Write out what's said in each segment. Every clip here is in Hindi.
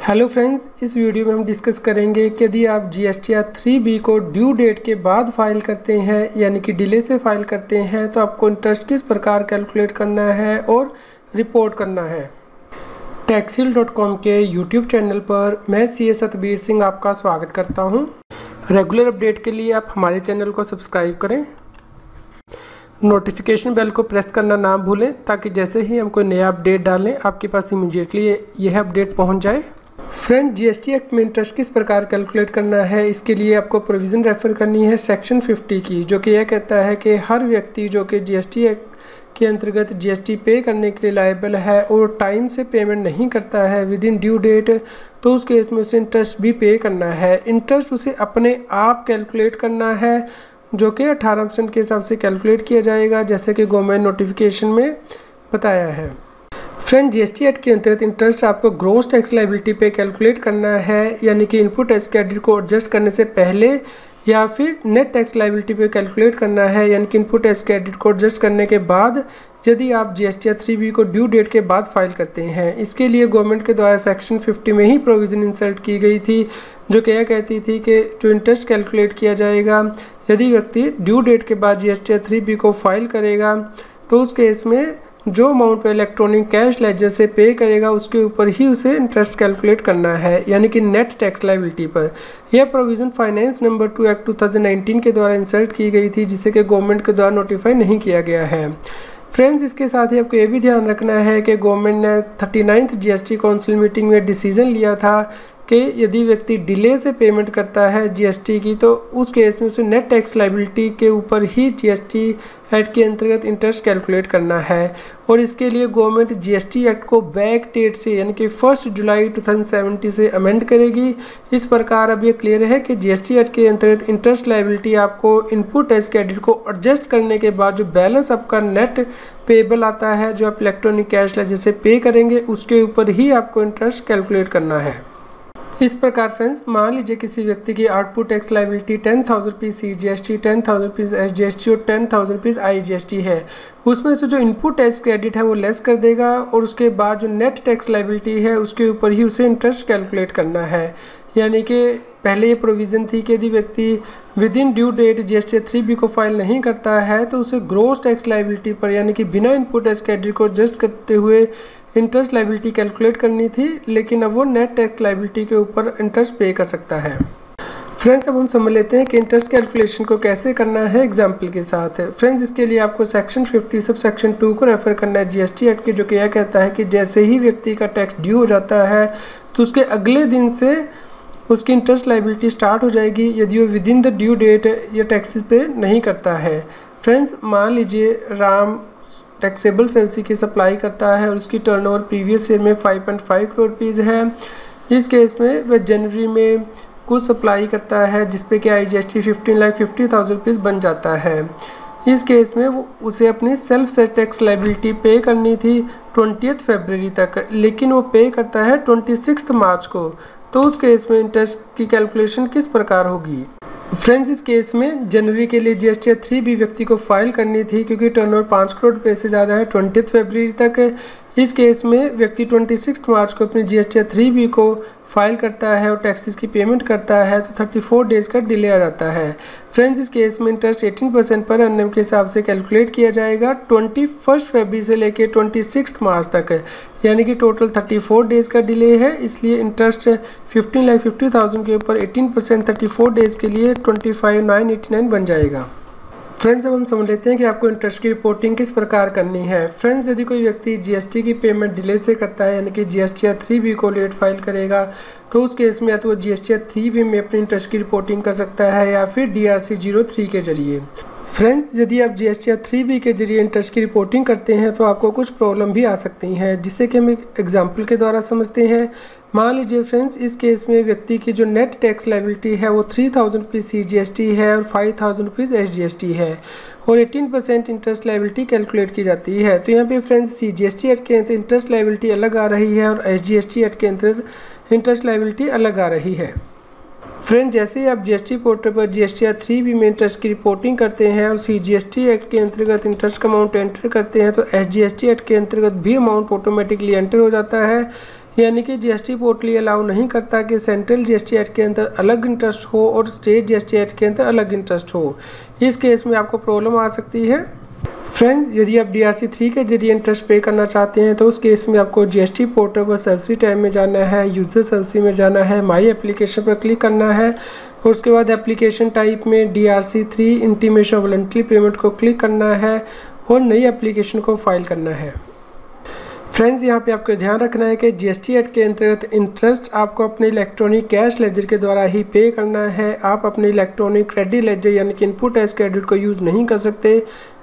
हेलो फ्रेंड्स, इस वीडियो में हम डिस्कस करेंगे कि यदि आप जीएसटीआर 3B को ड्यू डेट के बाद फाइल करते हैं यानी कि डिले से फाइल करते हैं तो आपको इंटरेस्ट किस प्रकार कैलकुलेट करना है और रिपोर्ट करना है। टैक्सील.com के यूट्यूब चैनल पर मैं सीए सतबीर सिंह आपका स्वागत करता हूं। रेगुलर अपडेट के लिए आप हमारे चैनल को सब्सक्राइब करें, नोटिफिकेशन बेल को प्रेस करना ना भूलें ताकि जैसे ही हम कोई नया अपडेट डालें आपके पास इमीडिएटली यह अपडेट पहुंच जाए। फ्रेंड, जीएसटी एक्ट में इंटरेस्ट किस प्रकार कैलकुलेट करना है, इसके लिए आपको प्रोविज़न रेफर करनी है सेक्शन 50 की, जो कि यह कहता है कि हर व्यक्ति जो कि जीएसटी एक्ट के अंतर्गत जीएसटी पे करने के लिए लायबल है और टाइम से पेमेंट नहीं करता है विद इन ड्यू डेट, तो उस केस में उसे इंटरेस्ट भी पे करना है। इंटरेस्ट उसे अपने आप कैलकुलेट करना है, जो कि 18% के हिसाब से कैलकुलेट किया जाएगा, जैसे कि गवर्नमेंट नोटिफिकेशन में बताया है। फ्रेंड, जीएसटी एक्ट के अंतर्गत इंटरेस्ट आपको ग्रॉस टैक्स लायबिलिटी पे कैलकुलेट करना है, यानी कि इनपुट टैक्स क्रेडिट को एडजस्ट करने से पहले, या फिर नेट टैक्स लायबिलिटी पे कैलकुलेट करना है, यानी कि इनपुट टैक्स क्रेडिट को एडजस्ट करने के बाद, यदि आप जीएसटीआर 3B को ड्यू डेट के बाद फाइल करते हैं। इसके लिए गवर्नमेंट के द्वारा सेक्शन 50 में ही प्रोविज़न इंसर्ट की गई थी, जो क्या कहती थी कि जो इंटरेस्ट कैलकुलेट किया जाएगा यदि व्यक्ति ड्यू डेट के बाद जीएसटीआर 3B को फाइल करेगा, तो उस केस में जो अमाउंट पे इलेक्ट्रॉनिक कैश लेजर से पे करेगा उसके ऊपर ही उसे इंटरेस्ट कैलकुलेट करना है, यानी कि नेट टैक्स लायबिलिटी पर। यह प्रोविज़न फाइनेंस नंबर 2 एक्ट 2019 के द्वारा इंसर्ट की गई थी, जिसे कि गवर्नमेंट के द्वारा नोटिफाई नहीं किया गया है। फ्रेंड्स, इसके साथ ही आपको ये भी ध्यान रखना है कि गवर्नमेंट ने 39th जीएसटी काउंसिल मीटिंग में डिसीजन लिया था कि यदि व्यक्ति डिले से पेमेंट करता है जीएसटी की, तो उस केस में उसे नेट टैक्स लायबिलिटी के ऊपर ही जीएसटी एक्ट के अंतर्गत इंटरेस्ट कैलकुलेट करना है। और इसके लिए गवर्नमेंट जीएसटी एक्ट को बैक डेट से, यानी कि 1 जुलाई 2070 से अमेंड करेगी। इस प्रकार अब ये क्लियर है कि जीएसटी एक्ट के अंतर्गत इंटरेस्ट लायबिलिटी आपको इनपुट टैक्स क्रेडिट को एडजस्ट करने के बाद जो बैलेंस आपका नेट पेबल आता है, जो आप इलेक्ट्रॉनिक कैश लेजर से पे करेंगे, उसके ऊपर ही आपको इंटरेस्ट कैलकुलेट करना है। इस प्रकार फ्रेंड्स, मान लीजिए किसी व्यक्ति की output tax liability 10,000 rupees CGST, 10,000 rupees SGST और 10,000 रुपीज़ IGST है। उसमें से जो इनपुट टैक्स क्रेडिट है वो लेस कर देगा और उसके बाद जो नेट टैक्स लायबिलिटी है उसके ऊपर ही उसे इंटरेस्ट कैलकुलेट करना है। यानी कि पहले ये प्रोविज़न थी कि यदि व्यक्ति within due date GST 3B को फाइल नहीं करता है तो उसे ग्रॉस टैक्स लायबिलिटी पर, यानी कि बिना इनपुट टैक्स क्रेडिट को एडजस्ट करते हुए इंटरेस्ट लायबिलिटी कैलकुलेट करनी थी, लेकिन अब वो नेट टैक्स लायबिलिटी के ऊपर इंटरेस्ट पे कर सकता है। फ्रेंड्स, अब हम समझ लेते हैं कि इंटरेस्ट कैलकुलेशन को कैसे करना है एग्जाम्पल के साथ। फ्रेंड्स, इसके लिए आपको सेक्शन 50 सब सेक्शन 2 को रेफर करना है जीएसटी एक्ट के, जो कि यह कहता है कि जैसे ही व्यक्ति का टैक्स ड्यू हो जाता है तो उसके अगले दिन से उसकी इंटरेस्ट लायबिलिटी स्टार्ट हो जाएगी यदि वो within the due date या टैक्सेस पे नहीं करता है। फ्रेंड्स, मान लीजिए राम टैक्सेबल सेल्स की सप्लाई करता है और उसकी टर्नओवर प्रीवियस ईयर में 5.5 करोड़ रुपीज़ है। इस केस में वह जनवरी में कुछ सप्लाई करता है जिसपे कि IGST 15,50,000 रुपीज़ बन जाता है। इस केस में वो उसे अपनी सेल्फ सेट टैक्स लायबिलिटी पे करनी थी 20 फरवरी तक, लेकिन वो पे करता है 26 मार्च को, तो उस केस में इंटरेस्ट की कैलकुलेशन किस प्रकार होगी। फ्रेंड्स, इस केस में जनवरी के लिए जीएसटी 3B व्यक्ति को फाइल करनी थी क्योंकि टर्नओवर 5 करोड़ रुपये से ज़्यादा है 20 फरवरी तक। इस केस में व्यक्ति 26 मार्च को अपनी जीएसटी 3B को फाइल करता है और टैक्सेस की पेमेंट करता है, तो 34 डेज़ का डिले आ जाता है। फ्रेंड्स, इस केस में इंटरेस्ट 18% पर एनएम के हिसाब से कैलकुलेट किया जाएगा 21 फरवरी से लेकर 26 मार्च तक, यानी कि टोटल 34 डेज़ का डिले है। इसलिए इंटरेस्ट 15,50,000 के ऊपर 18% 34 डेज़ के लिए 25,989 बन जाएगा। फ्रेंड्स, अब हम समझ लेते हैं कि आपको इंटरेस्ट की रिपोर्टिंग किस प्रकार करनी है। फ्रेंड्स, यदि कोई व्यक्ति जीएसटी की पेमेंट डिले से करता है, यानी कि जीएसटीआर 3B को लेट फाइल करेगा, तो उस केस में या तो वो जीएसटीआर 3B में अपनी इंटरेस्ट की रिपोर्टिंग कर सकता है या फिर DRC 03 के जरिए। फ्रेंड्स, यदि आप जीएसटीआर 3B के जरिए इंटरेस्ट की रिपोर्टिंग करते हैं तो आपको कुछ प्रॉब्लम भी आ सकती हैं, जिससे कि हम एक एग्जाम्पल के द्वारा समझते हैं। मान लीजिए फ्रेंड्स, इस केस में व्यक्ति की जो नेट टैक्स लायबिलिटी है वो 3,000 रुपीज़ CGST है और 5,000 रुपीज़ SGST है और 18% इंटरेस्ट लायबिलिटी कैलकुलेट की जाती है। तो यहाँ पे फ्रेंड्स CGST एक्ट के अंतर्गत इंटरेस्ट लायबिलिटी अलग आ रही है और SGST एक्ट के अंतर्गत इंटरेस्ट लायबिलिटी अलग आ रही है। फ्रेंड, जैसे ही आप जीएसटी पोर्टल पर जीएसटीआर 3B में इंटरेस्ट की रिपोर्टिंग करते हैं और CGST एक्ट के अंतर्गत इंटरेस्ट का अमाउंट एंटर करते हैं तो SGST एक्ट के अंतर्गत भी अमाउंट ऑटोमेटिकली एंटर हो जाता है। यानी कि जीएसटी पोर्टल ये अलाउ नहीं करता कि सेंट्रल जीएसटी एक्ट के अंदर अलग इंटरेस्ट हो और स्टेट जीएसटी एक्ट के अंदर अलग इंटरेस्ट हो। इस केस में आपको प्रॉब्लम आ सकती है। फ्रेंड्स, यदि आप DRC 3 के जरिए इंटरेस्ट पे करना चाहते हैं तो उस केस में आपको जीएसटी पोर्टल पर सर्विस टैब में जाना है, यूजर सर्विस में जाना है, माई एप्लीकेशन पर क्लिक करना है और उसके बाद एप्लीकेशन टाइप में DRC 3 इंटीमेशन वॉलंटरी पेमेंट को क्लिक करना है और नई एप्लीकेशन को फाइल करना है। फ्रेंड्स, यहाँ पे आपको ध्यान रखना है कि जीएसटी एक्ट के अंतर्गत इंटरेस्ट आपको अपने इलेक्ट्रॉनिक कैश लेजर के द्वारा ही पे करना है। आप अपने इलेक्ट्रॉनिक क्रेडिट लेजर यानी कि इनपुट एज क्रेडिट को यूज़ नहीं कर सकते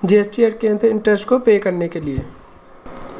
जीएसटी एक्ट के अंदर इंटरेस्ट को पे करने के लिए।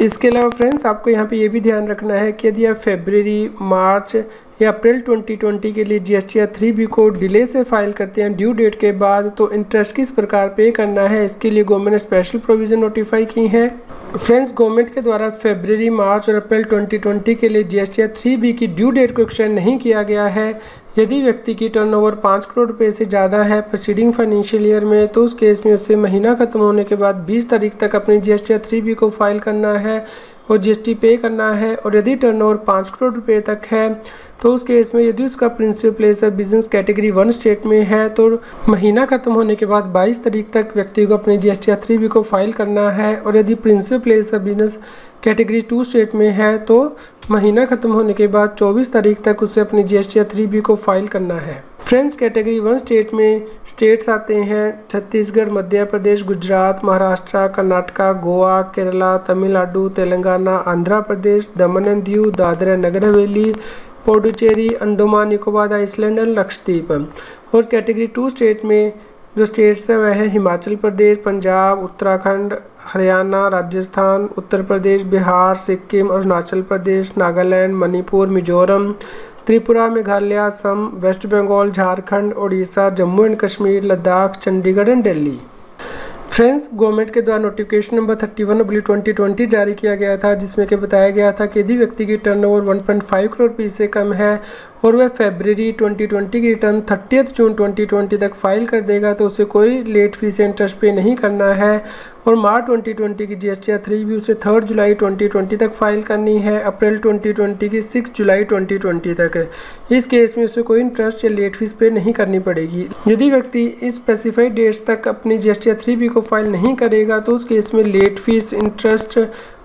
इसके अलावा फ्रेंड्स, आपको यहाँ पे ये भी ध्यान रखना है कि यदि आप फरवरी, मार्च या अप्रैल 2020 के लिए GSTR 3B को डिले से फाइल करते हैं ड्यू डेट के बाद, तो इंटरेस्ट किस प्रकार पे करना है इसके लिए गवर्नमेंट ने स्पेशल प्रोविज़न नोटिफाई की हैं। फ्रेंड्स, गवर्नमेंट के द्वारा फरवरी, मार्च और अप्रैल 2020 के लिए GSTR 3B की ड्यू डेट को एक्सटेंड नहीं किया गया है। यदि व्यक्ति की टर्नओवर 5 करोड़ रुपये से ज़्यादा है प्रीसीडिंग फाइनेंशियल ईयर में, तो उस केस में उससे महीना खत्म होने के बाद 20 तारीख तक अपनी GSTR 3B को फाइल करना है और GST पे करना है। और यदि टर्नओवर 5 करोड़ रुपये तक है तो उस केस में यदि उसका principal place of business category 1 state में है तो महीना खत्म होने के बाद 22 तारीख तक व्यक्ति को अपनी GSTR 3B को फाइल करना है। और यदि principal place of business category 2 state में है तो महीना खत्म होने के बाद 24 तारीख तक उसे अपनी GSTR 3B को फाइल करना है। फ्रेंड्स, कैटेगरी 1 स्टेट में स्टेट्स आते हैं छत्तीसगढ़, मध्य प्रदेश, गुजरात, महाराष्ट्र, कर्नाटका, गोवा, केरला, तमिलनाडु, तेलंगाना, आंध्र प्रदेश, दमन एंड दीव, दादरा नगर हवेली, पुडुचेरी, अंडमान निकोबार आइसलैंड और लक्षद्वीप। और कैटेगरी 2 स्टेट में जो स्टेट्स हैं वह है Himachal Pradesh, Punjab, Uttarakhand, Haryana, Rajasthan, Uttar Pradesh, Bihar, Sikkim, Arunachal Pradesh, Nagaland, Manipur, Mizoram, Tripura, Meghalaya, Assam, West Bengal, Jharkhand, Orissa, Jammu and Kashmir, Ladakh, Chandigarh and Delhi. Friends, government के द्वारा नोटिफिकेशन नंबर 31/2020 जारी किया गया था जिसमें कि बताया गया था कि यदि व्यक्ति की टर्नओवर 1.5 करोड़ रुपये से कम है और वह फरवरी 2020 की रिटर्न 30 जून 2020 तक फाइल कर देगा तो उसे कोई लेट फीस या इंटरेस्ट पे नहीं करना है। और मार्च 2020 की GSTR 3B उसे 3 जुलाई 2020 तक फाइल करनी है, अप्रैल 2020 की 6 जुलाई 2020 तक। इस केस में उसे कोई इंटरेस्ट या लेट फीस पे नहीं करनी पड़ेगी। यदि व्यक्ति इस स्पेसिफाइड डेट्स तक अपनी GSTR 3B को फाइल नहीं करेगा तो उस केस में लेट फीस, इंटरेस्ट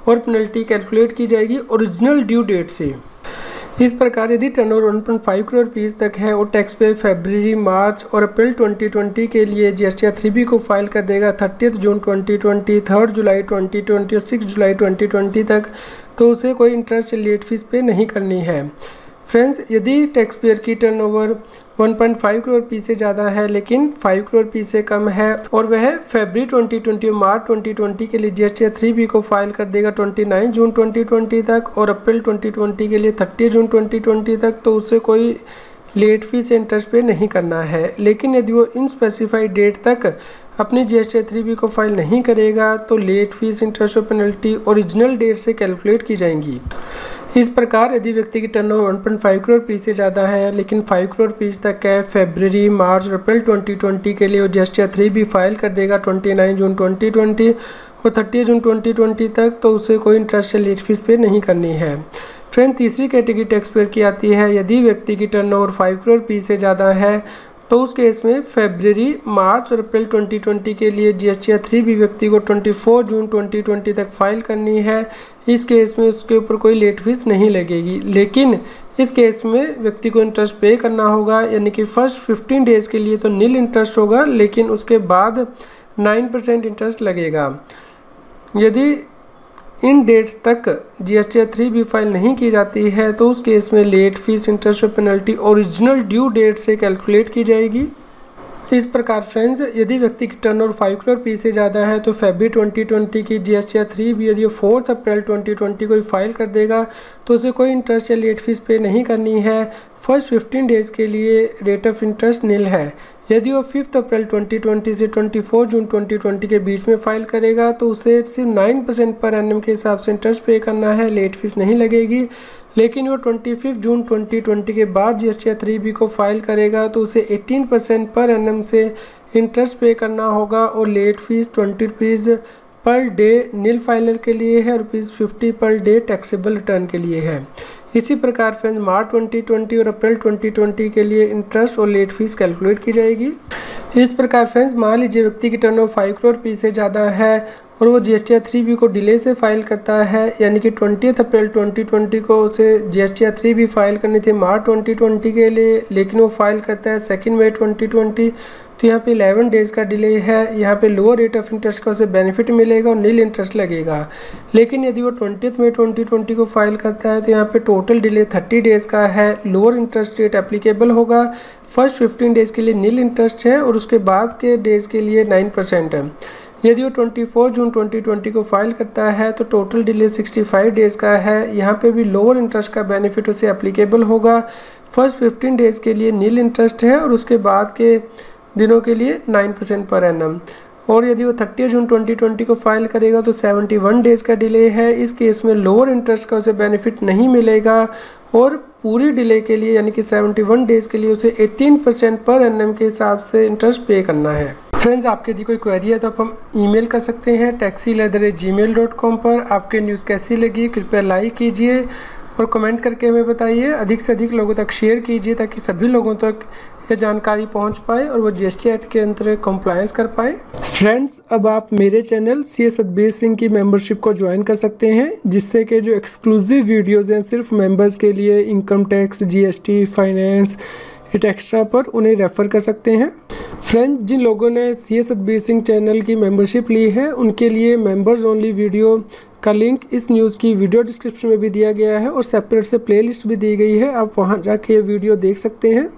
और पेनल्टी कैलकुलेट की जाएगी ओरिजिनल ड्यू डेट से। इस प्रकार यदि टर्नओवर 1.5 करोड़ रुपये तक है और टैक्स पे फरवरी, मार्च और अप्रैल 2020 के लिए GSTR 3B को फाइल कर देगा 30 जून 2020, 3 जुलाई 2020 और 6 जुलाई 2020 तक, तो उसे कोई इंटरेस्ट या लेट फीस पे नहीं करनी है। फ्रेंड्स, यदि टैक्स पेयर की टर्नओवर 1.5 करोड़ रुपये से ज़्यादा है लेकिन 5 करोड़ रुपये से कम है और वह फरवरी 2020 और मार्च 2020 के लिए GSTR 3B को फाइल कर देगा 29 जून 2020 तक और अप्रैल 2020 के लिए 30 जून 2020 तक, तो उसे कोई लेट फीस या इंटरेस्ट पे नहीं करना है। लेकिन यदि वो इन स्पेसिफाइड डेट तक अपनी GSTR 3B को फाइल नहीं करेगा तो लेट फीस, इंटरेस्ट और पेनल्टी ओरिजिनल डेट से कैलकुलेट की जाएंगी। इस प्रकार यदि व्यक्ति की टर्नओवर 1.5 करोड़ रुपये से ज़्यादा है लेकिन 5 करोड़ रुपये तक है फरवरी, मार्च और अप्रैल 2020 के लिए वो GSTR 3B फाइल कर देगा 29 जून 2020 और 30 जून 2020 तक, तो उसे कोई इंटरेस्ट या लेट फीस पे नहीं करनी है। फ्रेंड, तीसरी कैटेगरी टैक्स पेयर की आती है यदि व्यक्ति की टर्नओवर 5 करोड़ रुपये से ज़्यादा है तो उस केस में फरवरी, मार्च और अप्रैल 2020 के लिए GSTR 3B व्यक्ति को 24 जून 2020 तक फाइल करनी है। इस केस में उसके ऊपर कोई लेट फीस नहीं लगेगी, लेकिन इस केस में व्यक्ति को इंटरेस्ट पे करना होगा, यानी कि फर्स्ट 15 डेज़ के लिए तो नील इंटरेस्ट होगा लेकिन उसके बाद 9% इंटरेस्ट लगेगा। यदि इन डेट्स तक GSTR 3B फाइल नहीं की जाती है तो उस केस में लेट फीस, इंटरेस्ट और पेनल्टी ओरिजिनल ड्यू डेट से कैलकुलेट की जाएगी। इस प्रकार फ्रेंड्स, यदि व्यक्ति की टर्नओवर 5 करोड़ रुपये से ज़्यादा है तो फरवरी 2020 की GSTR 3B यदि 4 अप्रैल 2020 को फाइल कर देगा तो उसे कोई इंटरेस्ट या लेट फीस पे नहीं करनी है। फर्स्ट 15 डेज़ के लिए रेट ऑफ इंटरेस्ट नील है। यदि वो 5 अप्रैल 2020 से 24 जून 2020 के बीच में फाइल करेगा तो उसे सिर्फ 9% पर एनम के हिसाब से इंटरेस्ट पे करना है, लेट फीस नहीं लगेगी। लेकिन वो 25 जून 2020 के बाद GSTR 3B को फाइल करेगा तो उसे 18% पर एनम से इंटरेस्ट पे करना होगा और late fees 20 rupees per day nil filer के लिए है, ₹50 पर डे टैक्सेबल रिटर्न के लिए है। इसी प्रकार फ्रेंड्स मार्च 2020 और अप्रैल 2020 के लिए इंटरेस्ट और लेट फीस कैलकुलेट की जाएगी। इस प्रकार फ्रेंड्स मान लीजिए व्यक्ति की टर्नओवर 5 करोड़ रुपये से ज़्यादा है और वो GSTR 3B को डिले से फाइल करता है, यानी कि 20 अप्रैल 2020 को उसे GSTR 3B फाइल करनी थी मार्च 2020 के लिए, लेकिन वो फाइल करता है 2 मई 2020, तो यहाँ पे 11 डेज़ का डिले है। यहाँ पे लोअर रेट ऑफ इंटरेस्ट का उसे बेनिफिट मिलेगा और नील इंटरेस्ट लगेगा। लेकिन यदि वो 20 मई 2020 को फाइल करता है तो यहाँ पे टोटल डिले 30 डेज़ का है, लोअर इंटरेस्ट रेट एप्लीकेबल होगा। फर्स्ट 15 डेज़ के लिए नील इंटरेस्ट है और उसके बाद के डेज़ के लिए 9% है। यदि वो 24 जून 2020 को फाइल करता है तो टोटल डिले 65 डेज़ का है। यहाँ पे भी लोअर इंटरेस्ट का बेनिफिट उसे एप्लीकेबल होगा। फर्स्ट 15 डेज़ के लिए नील इंटरेस्ट है और उसके बाद के दिनों के लिए 9% पर एनम। और यदि वो 30 जून 2020 को फाइल करेगा तो 71 डेज़ का डिले है। इस केस में लोअर इंटरेस्ट का उसे बेनिफिट नहीं मिलेगा और पूरी डिले के लिए यानी कि 71 डेज़ के लिए उसे 18% पर एनम के हिसाब से इंटरेस्ट पे करना है। फ्रेंड्स, आपके यदि कोई क्वेरी है तो आप हम ईमेल कर सकते हैं taxil@gmail.com पर। आपके न्यूज़ कैसी लगी कृपया लाइक कीजिए और कमेंट करके हमें बताइए। अधिक से अधिक लोगों तक शेयर कीजिए ताकि सभी लोगों तक ये जानकारी पहुंच पाए और वो GST एक्ट के अंतर्गत कंप्लायंस कर पाए। फ्रेंड्स, अब आप मेरे चैनल CS सतबीर सिंह की मेंबरशिप को ज्वाइन कर सकते हैं, जिससे कि जो एक्सक्लूसिव वीडियोज़ हैं सिर्फ मेंबर्स के लिए, income tax, GST, finance, it extra पर उन्हें रेफ़र कर सकते हैं। फ्रेंड्स, जिन लोगों ने CS सतबीर सिंह चैनल की मेंबरशिप ली है उनके लिए मेंबर्स ओनली वीडियो का लिंक इस न्यूज़ की वीडियो डिस्क्रिप्शन में भी दिया गया है और सेपरेट से प्लेलिस्ट भी दी गई है, आप वहां जाके ये वीडियो देख सकते हैं।